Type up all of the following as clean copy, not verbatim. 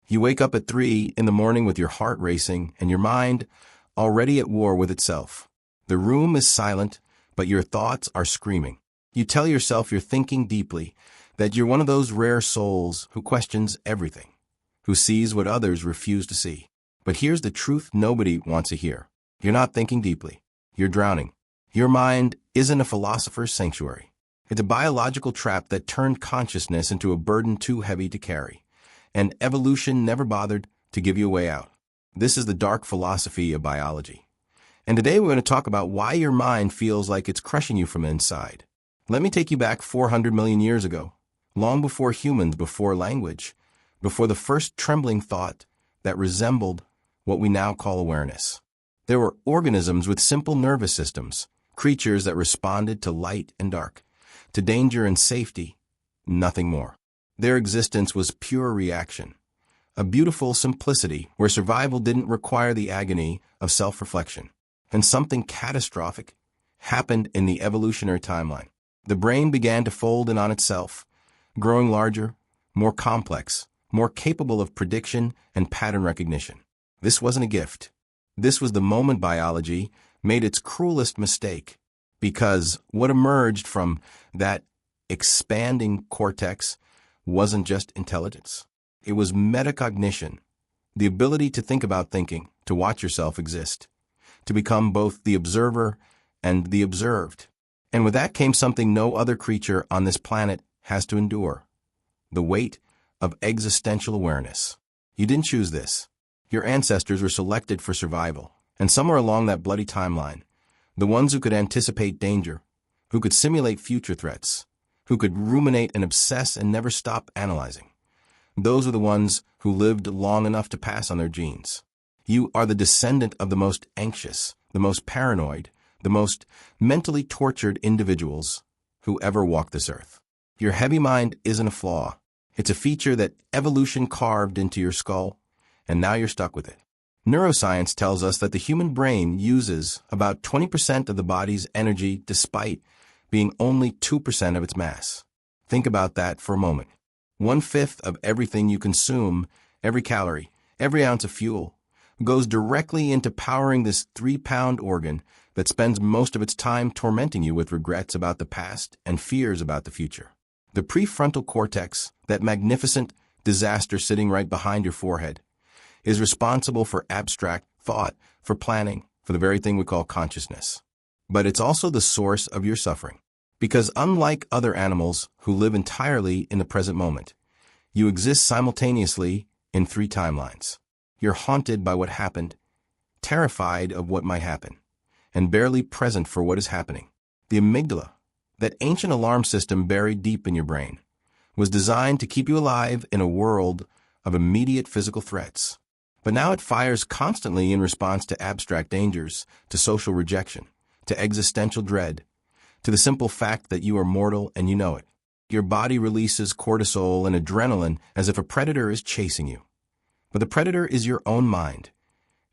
You wake up at 3 in the morning with your heart racing and your mind already at war with itself. The room is silent, but your thoughts are screaming. You tell yourself you're thinking deeply, that you're one of those rare souls who questions everything, who sees what others refuse to see. But here's the truth nobody wants to hear. You're not thinking deeply. You're drowning. Your mind isn't a philosopher's sanctuary. It's a biological trap that turned consciousness into a burden too heavy to carry, and evolution never bothered to give you a way out. This is the dark philosophy of biology. And today we're going to talk about why your mind feels like it's crushing you from inside. Let me take you back 400 million years ago, long before humans, before language, before the first trembling thought that resembled what we now call awareness. There were organisms with simple nervous systems, creatures that responded to light and dark, to danger and safety, nothing more. Their existence was pure reaction, a beautiful simplicity where survival didn't require the agony of self-reflection. And something catastrophic happened in the evolutionary timeline. The brain began to fold in on itself, growing larger, more complex, more capable of prediction and pattern recognition. This wasn't a gift. This was the moment biology made its cruelest mistake, because what emerged from that expanding cortex wasn't just intelligence. It was metacognition, the ability to think about thinking, to watch yourself exist, to become both the observer and the observed. And with that came something no other creature on this planet has to endure: the weight of existential awareness. You didn't choose this. Your ancestors were selected for survival, and somewhere along that bloody timeline, the ones who could anticipate danger, who could simulate future threats, who could ruminate and obsess and never stop analyzing, those are the ones who lived long enough to pass on their genes. You are the descendant of the most anxious, the most paranoid, the most mentally tortured individuals who ever walked this earth. Your heavy mind isn't a flaw. It's a feature that evolution carved into your skull, and now you're stuck with it. Neuroscience tells us that the human brain uses about 20% of the body's energy despite being only 2% of its mass. Think about that for a moment. 1/5 of everything you consume, every calorie, every ounce of fuel, goes directly into powering this 3-pound organ that spends most of its time tormenting you with regrets about the past and fears about the future. The prefrontal cortex, that magnificent disaster sitting right behind your forehead, is responsible for abstract thought, for planning, for the very thing we call consciousness. But it's also the source of your suffering. Because unlike other animals who live entirely in the present moment, you exist simultaneously in 3 timelines. You're haunted by what happened, terrified of what might happen, and barely present for what is happening. The amygdala, that ancient alarm system buried deep in your brain, was designed to keep you alive in a world of immediate physical threats. But now it fires constantly in response to abstract dangers, to social rejection, to existential dread, to the simple fact that you are mortal and you know it. Your body releases cortisol and adrenaline as if a predator is chasing you. But the predator is your own mind,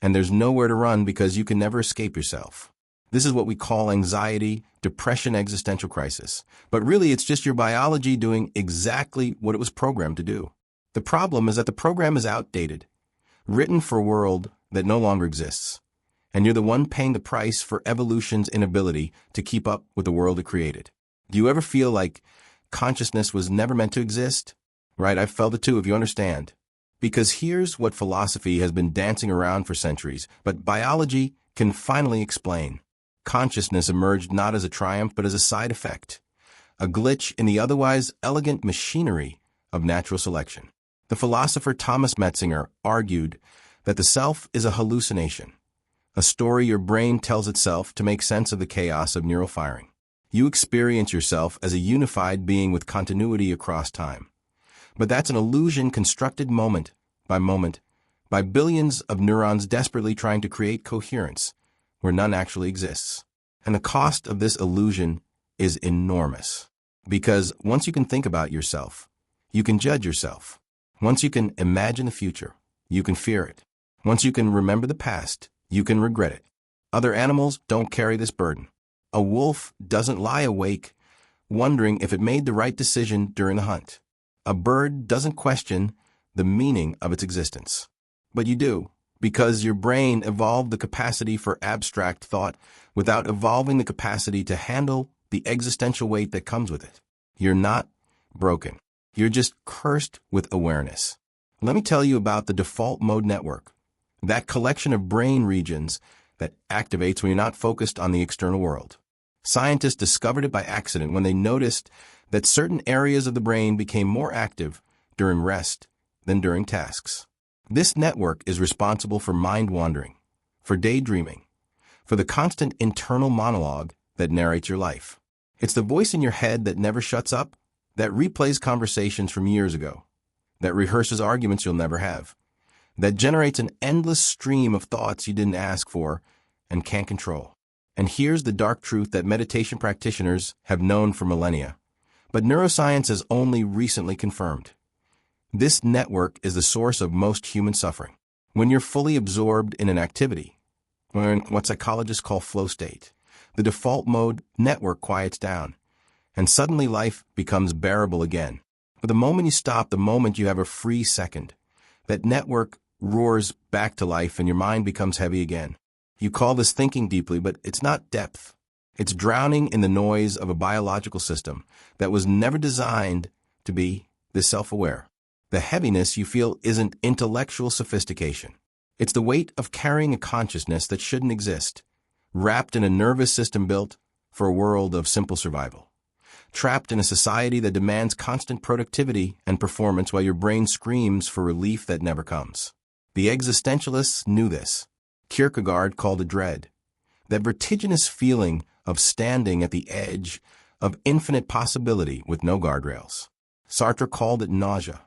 and there's nowhere to run because you can never escape yourself. This is what we call anxiety, depression, existential crisis. But really, it's just your biology doing exactly what it was programmed to do. The problem is that the program is outdated, written for a world that no longer exists, and you're the one paying the price for evolution's inability to keep up with the world it created. Do you ever feel like consciousness was never meant to exist? Right, I've felt it too, if you understand. Because here's what philosophy has been dancing around for centuries, but biology can finally explain. Consciousness emerged not as a triumph, but as a side effect, a glitch in the otherwise elegant machinery of natural selection. The philosopher Thomas Metzinger argued that the self is a hallucination, a story your brain tells itself to make sense of the chaos of neural firing. You experience yourself as a unified being with continuity across time. But that's an illusion constructed moment by billions of neurons desperately trying to create coherence where none actually exists. And the cost of this illusion is enormous. Because once you can think about yourself, you can judge yourself. Once you can imagine the future, you can fear it. Once you can remember the past, you can regret it. Other animals don't carry this burden. A wolf doesn't lie awake wondering if it made the right decision during the hunt. A bird doesn't question the meaning of its existence. But you do, because your brain evolved the capacity for abstract thought without evolving the capacity to handle the existential weight that comes with it. You're not broken. You're just cursed with awareness. Let me tell you about the default mode network, that collection of brain regions that activates when you're not focused on the external world. Scientists discovered it by accident when they noticed that certain areas of the brain became more active during rest than during tasks. This network is responsible for mind wandering, for daydreaming, for the constant internal monologue that narrates your life. It's the voice in your head that never shuts up, that replays conversations from years ago, that rehearses arguments you'll never have, that generates an endless stream of thoughts you didn't ask for and can't control. And here's the dark truth that meditation practitioners have known for millennia, but neuroscience has only recently confirmed. This network is the source of most human suffering. When you're fully absorbed in an activity, or in what psychologists call flow state, the default mode network quiets down, and suddenly life becomes bearable again. But the moment you stop, the moment you have a free second, that network roars back to life and your mind becomes heavy again. You call this thinking deeply, but it's not depth. It's drowning in the noise of a biological system that was never designed to be this self-aware. The heaviness you feel isn't intellectual sophistication. It's the weight of carrying a consciousness that shouldn't exist, wrapped in a nervous system built for a world of simple survival. Trapped in a society that demands constant productivity and performance while your brain screams for relief that never comes. The existentialists knew this. Kierkegaard called it dread, that vertiginous feeling of standing at the edge of infinite possibility with no guardrails. Sartre called it nausea,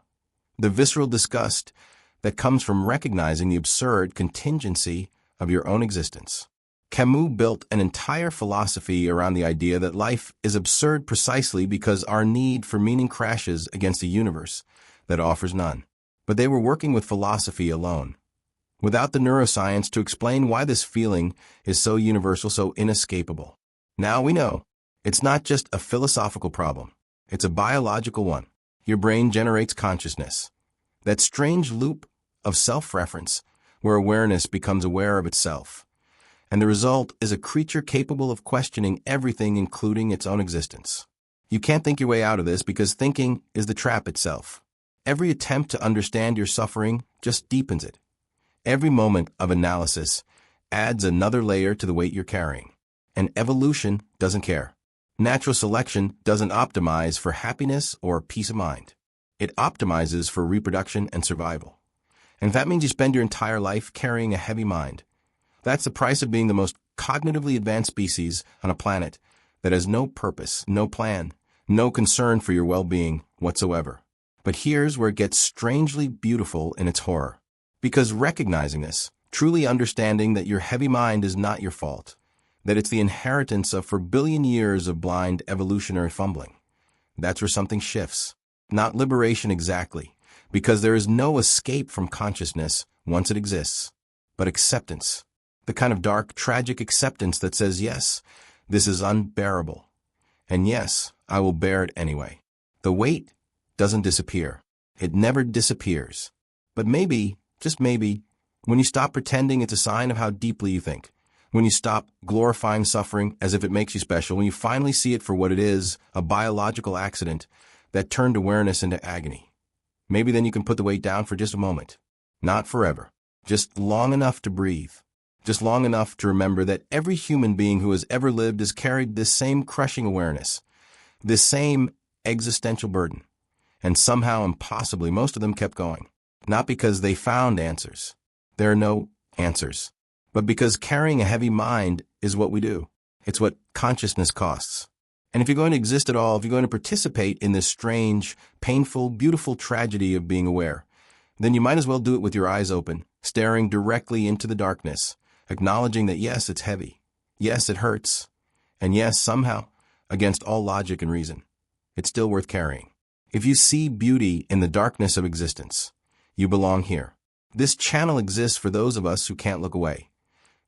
the visceral disgust that comes from recognizing the absurd contingency of your own existence. Camus built an entire philosophy around the idea that life is absurd precisely because our need for meaning crashes against a universe that offers none. But they were working with philosophy alone, without the neuroscience to explain why this feeling is so universal, so inescapable. Now we know it's not just a philosophical problem, it's a biological one. Your brain generates consciousness, that strange loop of self-reference where awareness becomes aware of itself. And the result is a creature capable of questioning everything, including its own existence. You can't think your way out of this because thinking is the trap itself. Every attempt to understand your suffering just deepens it. Every moment of analysis adds another layer to the weight you're carrying. And evolution doesn't care. Natural selection doesn't optimize for happiness or peace of mind. It optimizes for reproduction and survival. And if that means you spend your entire life carrying a heavy mind, that's the price of being the most cognitively advanced species on a planet that has no purpose, no plan, no concern for your well-being whatsoever. But here's where it gets strangely beautiful in its horror. Because recognizing this, truly understanding that your heavy mind is not your fault, that it's the inheritance of 4 billion years of blind evolutionary fumbling, that's where something shifts. Not liberation exactly, because there is no escape from consciousness once it exists, but acceptance. The kind of dark, tragic acceptance that says, yes, this is unbearable. And yes, I will bear it anyway. The weight doesn't disappear. It never disappears. But maybe, just maybe, when you stop pretending it's a sign of how deeply you think, when you stop glorifying suffering as if it makes you special, when you finally see it for what it is, a biological accident that turned awareness into agony, maybe then you can put the weight down for just a moment. Not forever. Just long enough to breathe. Just long enough to remember that every human being who has ever lived has carried this same crushing awareness, this same existential burden. And somehow, impossibly, most of them kept going. Not because they found answers. There are no answers. But because carrying a heavy mind is what we do. It's what consciousness costs. And if you're going to exist at all, if you're going to participate in this strange, painful, beautiful tragedy of being aware, then you might as well do it with your eyes open, staring directly into the darkness, acknowledging that yes, it's heavy, yes, it hurts, and yes, somehow, against all logic and reason, it's still worth carrying. If you see beauty in the darkness of existence, you belong here. This channel exists for those of us who can't look away,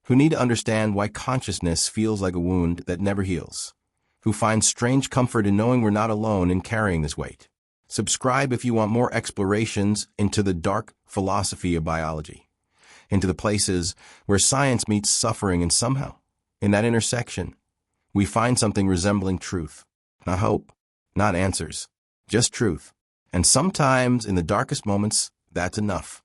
who need to understand why consciousness feels like a wound that never heals, who find strange comfort in knowing we're not alone in carrying this weight. Subscribe if you want more explorations into the dark philosophy of biology, into the places where science meets suffering, and somehow, in that intersection, we find something resembling truth. Not hope, not answers, just truth. And sometimes, in the darkest moments, that's enough.